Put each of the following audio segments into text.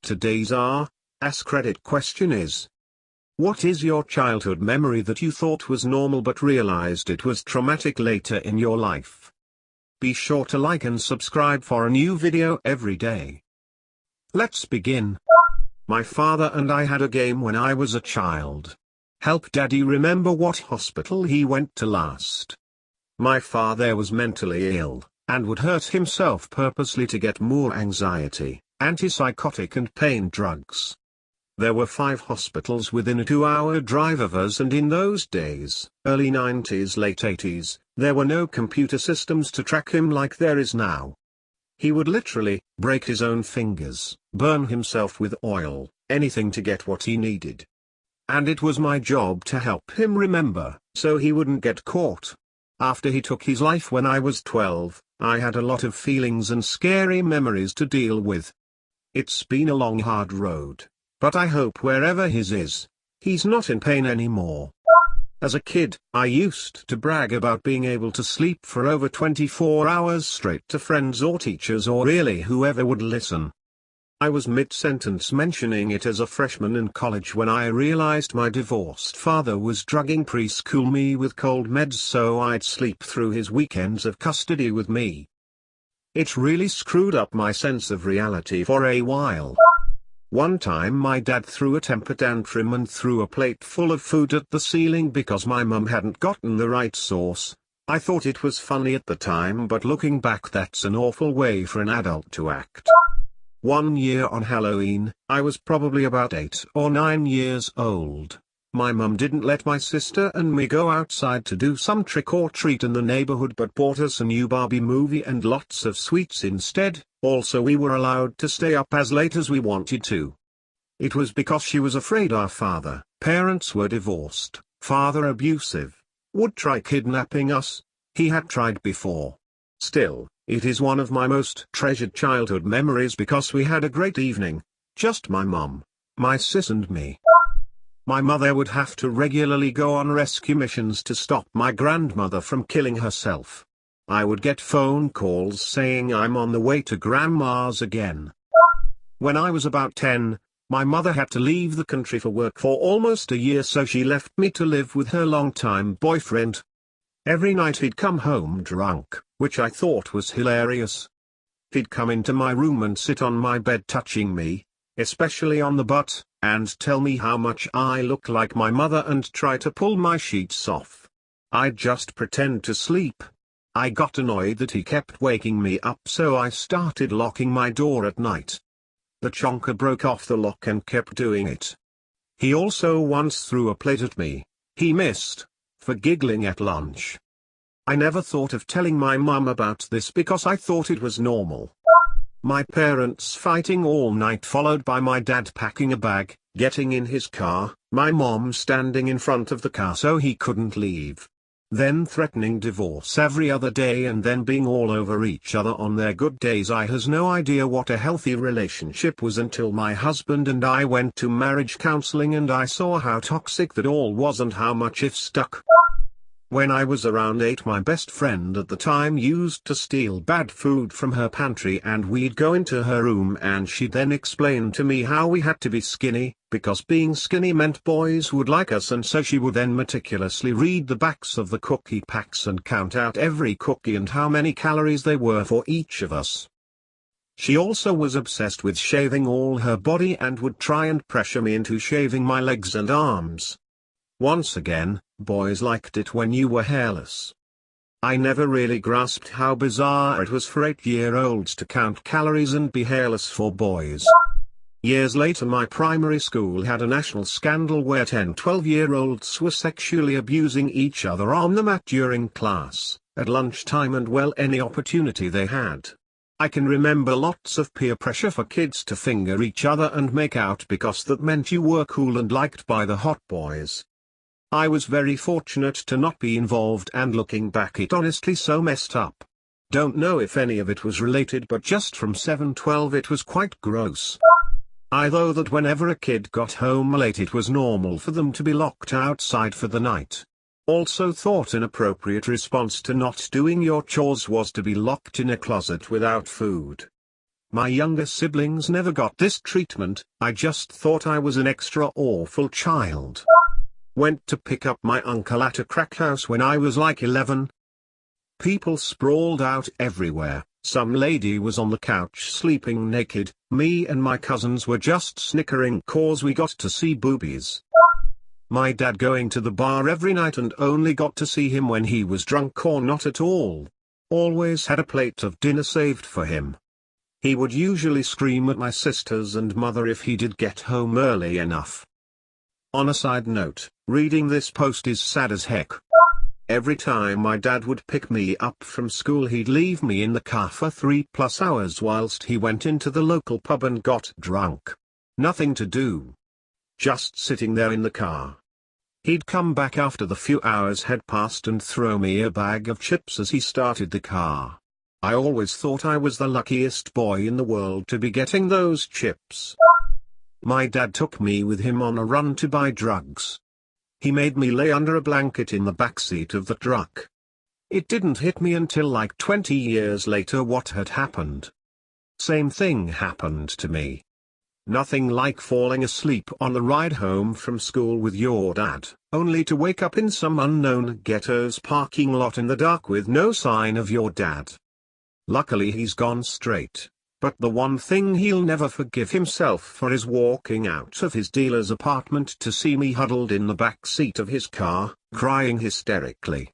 Today's askreddit question is: what is your childhood memory that you thought was normal but realized it was traumatic later in your life? Be sure to like and subscribe for a new video every day. Let's begin. My father and I had a game when I was a child. Help Daddy remember what hospital he went to last. My father was mentally ill, and would hurt himself purposely to get more anxiety, antipsychotic and pain drugs. There were 5 hospitals within a 2-hour drive of us, and in those days, early 90s late 80s, there were no computer systems to track him like there is now. He would literally break his own fingers, burn himself with oil, anything to get what he needed. And it was my job to help him remember, so he wouldn't get caught. After he took his life when I was 12, I had a lot of feelings and scary memories to deal with. It's been a long hard road, but I hope wherever his is, he's not in pain anymore. As a kid, I used to brag about being able to sleep for over 24 hours straight to friends or teachers or really whoever would listen. I was mid-sentence mentioning it as a freshman in college when I realized my divorced father was drugging preschool me with cold meds so I'd sleep through his weekends of custody with me. It really screwed up my sense of reality for a while. One time my dad threw a temper tantrum and threw a plate full of food at the ceiling because my mum hadn't gotten the right sauce. I thought it was funny at the time, but looking back, that's an awful way for an adult to act. One year on Halloween, I was probably about 8 or 9 years old. My mum didn't let my sister and me go outside to do some trick-or-treat in the neighborhood but bought us a new Barbie movie and lots of sweets instead. Also, we were allowed to stay up as late as we wanted to. It was because she was afraid our parents were divorced, father abusive, would try kidnapping us. He had tried before. Still, it is one of my most treasured childhood memories because we had a great evening, just my mum, my sis and me. My mother would have to regularly go on rescue missions to stop my grandmother from killing herself. I would get phone calls saying I'm on the way to grandma's again. When I was about 10, my mother had to leave the country for work for almost a year, so she left me to live with her longtime boyfriend. Every night he'd come home drunk, which I thought was hilarious. He'd come into my room and sit on my bed touching me, especially on the butt, and tell me how much I look like my mother and try to pull my sheets off. I'd just pretend to sleep. I got annoyed that he kept waking me up, so I started locking my door at night. The chonker broke off the lock and kept doing it. He also once threw a plate at me. He missed, for giggling at lunch. I never thought of telling my mum about this because I thought it was normal. My parents fighting all night, followed by my dad packing a bag, getting in his car, my mom standing in front of the car so he couldn't leave. Then threatening divorce every other day and then being all over each other on their good days. I has no idea what a healthy relationship was until my husband and I went to marriage counseling and I saw how toxic that all was and how much it stuck. When I was around 8, my best friend at the time used to steal bad food from her pantry and we'd go into her room and she'd then explain to me how we had to be skinny, because being skinny meant boys would like us, and so she would then meticulously read the backs of the cookie packs and count out every cookie and how many calories they were for each of us. She also was obsessed with shaving all her body and would try and pressure me into shaving my legs and arms. Once again, boys liked it when you were hairless. I never really grasped how bizarre it was for 8-year-olds to count calories and be hairless for boys. Years later, my primary school had a national scandal where 10-12-year-olds were sexually abusing each other on the mat during class, at lunchtime and any opportunity they had. I can remember lots of peer pressure for kids to finger each other and make out because that meant you were cool and liked by the hot boys. I was very fortunate to not be involved, and looking back it honestly so messed up. Don't know if any of it was related, but just from 7-12 it was quite gross. I thought that whenever a kid got home late it was normal for them to be locked outside for the night. Also thought an appropriate response to not doing your chores was to be locked in a closet without food. My younger siblings never got this treatment. I just thought I was an extra awful child. Went to pick up my uncle at a crack house when I was like 11. People sprawled out everywhere. Some lady was on the couch sleeping naked. Me and my cousins were just snickering 'cause we got to see boobies. My dad going to the bar every night and only got to see him when he was drunk or not at all. Always had a plate of dinner saved for him. He would usually scream at my sisters and mother if he did get home early enough. On a side note, reading this post is sad as heck. Every time my dad would pick me up from school, he'd leave me in the car for 3+ hours whilst he went into the local pub and got drunk. Nothing to do. Just sitting there in the car. He'd come back after the few hours had passed and throw me a bag of chips as he started the car. I always thought I was the luckiest boy in the world to be getting those chips. My dad took me with him on a run to buy drugs. He made me lay under a blanket in the backseat of the truck. It didn't hit me until like 20 years later what had happened. Same thing happened to me. Nothing like falling asleep on the ride home from school with your dad, only to wake up in some unknown ghetto's parking lot in the dark with no sign of your dad. Luckily he's gone straight. But the one thing he'll never forgive himself for is walking out of his dealer's apartment to see me huddled in the back seat of his car, crying hysterically.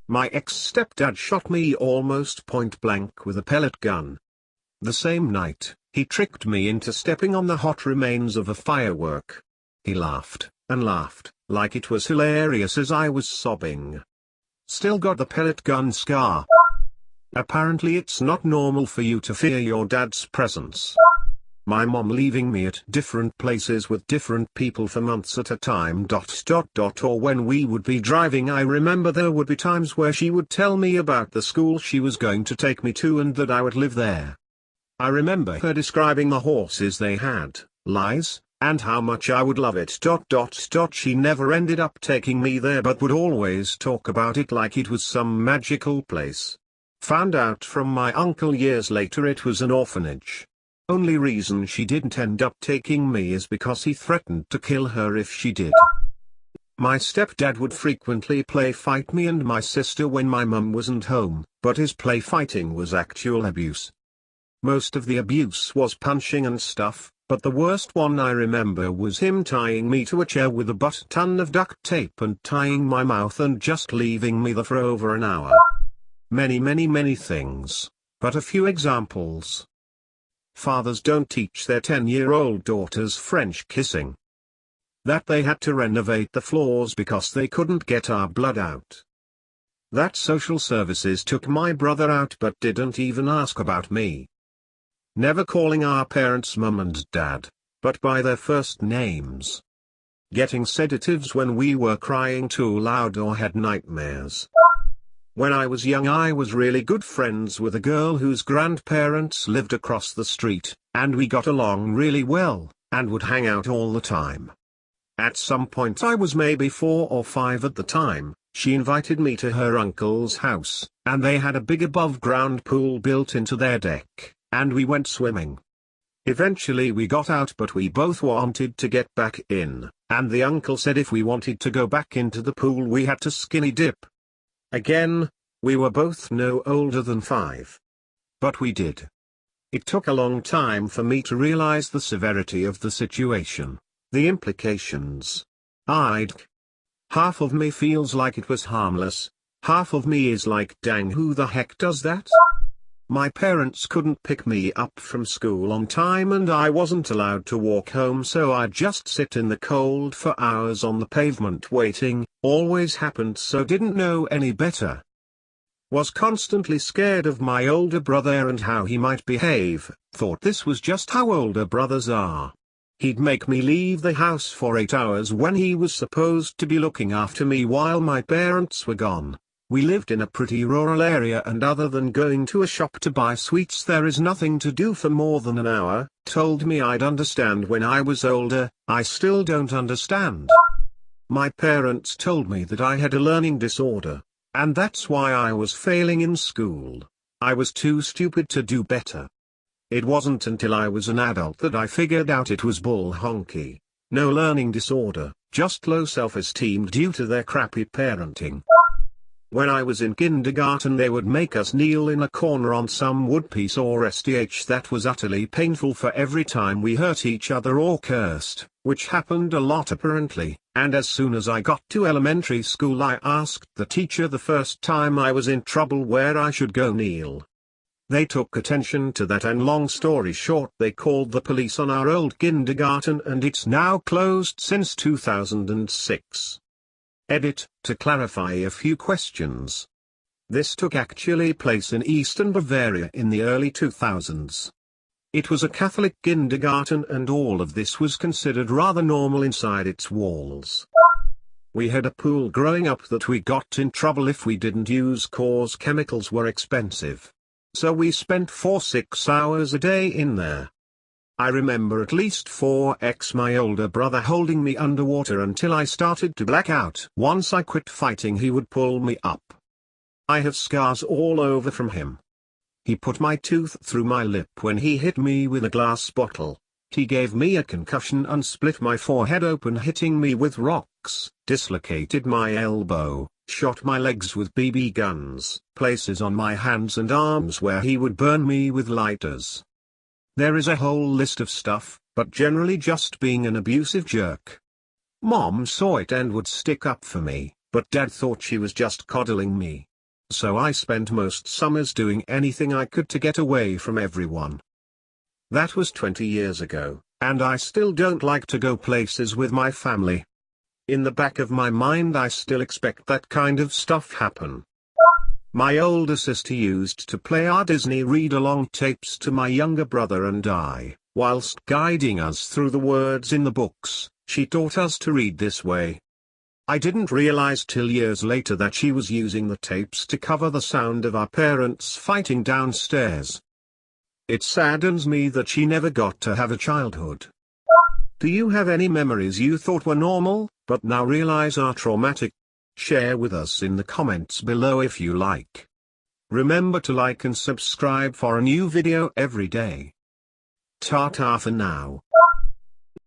My ex-stepdad shot me almost point blank with a pellet gun. The same night, he tricked me into stepping on the hot remains of a firework. He laughed, and laughed, like it was hilarious as I was sobbing. Still got the pellet gun scar. Apparently it's not normal for you to fear your dad's presence. My mom leaving me at different places with different people for months at a time. Or when we would be driving, I remember there would be times where she would tell me about the school she was going to take me to and that I would live there. I remember her describing the horses they had, lies, and how much I would love it. She never ended up taking me there but would always talk about it like it was some magical place. Found out from my uncle years later it was an orphanage. Only reason she didn't end up taking me is because he threatened to kill her if she did. My stepdad would frequently play fight me and my sister when my mum wasn't home, but his play fighting was actual abuse. Most of the abuse was punching and stuff, but the worst one I remember was him tying me to a chair with a butt-ton of duct tape and tying my mouth and just leaving me there for over an hour. Many things, but a few examples. Fathers don't teach their 10-year-old daughters French kissing. That they had to renovate the floors because they couldn't get our blood out. That social services took my brother out but didn't even ask about me. Never calling our parents mum and dad, but by their first names. Getting sedatives when we were crying too loud or had nightmares. When I was young I was really good friends with a girl whose grandparents lived across the street, and we got along really well, and would hang out all the time. At some point I was maybe 4 or 5 at the time, she invited me to her uncle's house, and they had a big above-ground pool built into their deck, and we went swimming. Eventually we got out but we both wanted to get back in, and the uncle said if we wanted to go back into the pool we had to skinny dip. Again, we were both no older than 5. But we did. It took a long time for me to realize the severity of the situation, the implications. Half of me feels like it was harmless, half of me is like dang who the heck does that? My parents couldn't pick me up from school on time and I wasn't allowed to walk home so I'd just sit in the cold for hours on the pavement waiting, always happened so didn't know any better. Was constantly scared of my older brother and how he might behave, thought this was just how older brothers are. He'd make me leave the house for 8 hours when he was supposed to be looking after me while my parents were gone. We lived in a pretty rural area and other than going to a shop to buy sweets there is nothing to do for more than an hour, told me I'd understand when I was older, I still don't understand. My parents told me that I had a learning disorder, and that's why I was failing in school. I was too stupid to do better. It wasn't until I was an adult that I figured out it was bull honky. No learning disorder, just low self-esteem due to their crappy parenting. When I was in kindergarten they would make us kneel in a corner on some wood piece or SDH that was utterly painful for every time we hurt each other or cursed, which happened a lot apparently, and as soon as I got to elementary school I asked the teacher the first time I was in trouble where I should go kneel. They took attention to that and long story short they called the police on our old kindergarten and it's now closed since 2006. Edit, to clarify a few questions. This took actually place in Eastern Bavaria in the early 2000s. It was a Catholic kindergarten and all of this was considered rather normal inside its walls. We had a pool growing up that we got in trouble if we didn't use cause chemicals were expensive. So we spent 4-6 hours a day in there. I remember at least 4x my older brother holding me underwater until I started to black out. Once I quit fighting he would pull me up. I have scars all over from him. He put my tooth through my lip when he hit me with a glass bottle. He gave me a concussion and split my forehead open hitting me with rocks, dislocated my elbow, shot my legs with BB guns, places on my hands and arms where he would burn me with lighters. There is a whole list of stuff, but generally just being an abusive jerk. Mom saw it and would stick up for me, but Dad thought she was just coddling me. So I spent most summers doing anything I could to get away from everyone. That was 20 years ago, and I still don't like to go places with my family. In the back of my mind I still expect that kind of stuff happen. My older sister used to play our Disney read-along tapes to my younger brother and I. Whilst guiding us through the words in the books, she taught us to read this way. I didn't realize till years later that she was using the tapes to cover the sound of our parents fighting downstairs. It saddens me that she never got to have a childhood. Do you have any memories you thought were normal, but now realize are traumatic? Share with us in the comments below if you like. Remember to like and subscribe for a new video every day. Ta-ta for now.